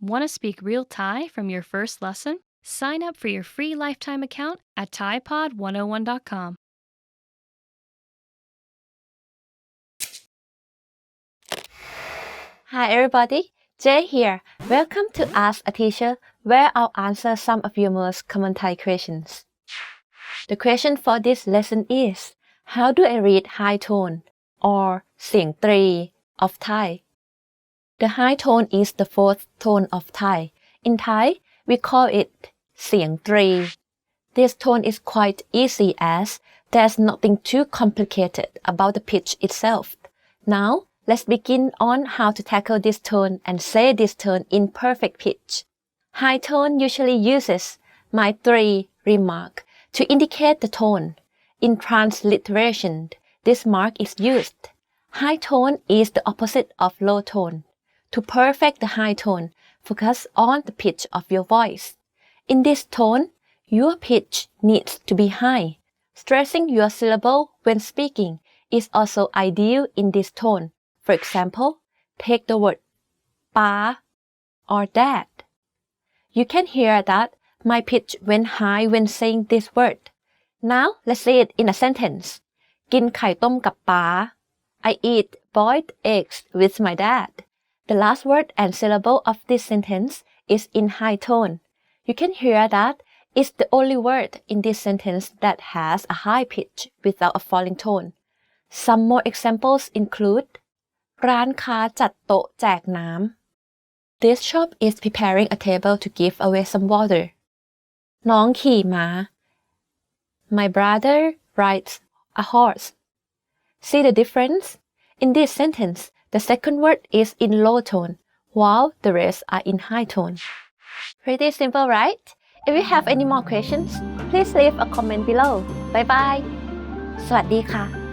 Want to speak real Thai from your first lesson? Sign up for your free lifetime account at ThaiPod101.com. Hi everybody, Jay here. Welcome to Ask a Teacher, where I'll answer some of your most common Thai questions. The question for this lesson is, how do I read high tone or เสียงตรี of Thai? The high tone is the fourth tone of Thai. In Thai, we call it เสียงตรี. This tone is quite easy as there's nothing too complicated about the pitch itself. Now, let's begin on how to tackle this tone and say this tone in perfect pitch. High tone usually uses my 3 remark to indicate the tone. In transliteration, this mark is used. High tone is the opposite of low tone. To perfect the high tone, focus on the pitch of your voice. In this tone, your pitch needs to be high. Stressing your syllable when speaking is also ideal in this tone. For example, take the word pa or dad. You can hear that my pitch went high when saying this word. Now, let's say it in a sentence. กินไข่ต้มกับป๋า I eat boiled eggs with my dad. The last word and syllable of this sentence is in high tone. You can hear that it's the only word in this sentence that has a high pitch without a falling tone. Some more examples include ร้านค้าจัดโต๊ะแจกน้ำ This shop is preparing a table to give away some water. น้องขี่ม้า My brother rides a horse. See the difference? In this sentence, the second word is in low tone, while the rest are in high tone. Pretty simple, right? If you have any more questions, please leave a comment below. Bye bye. สวัสดีค่ะ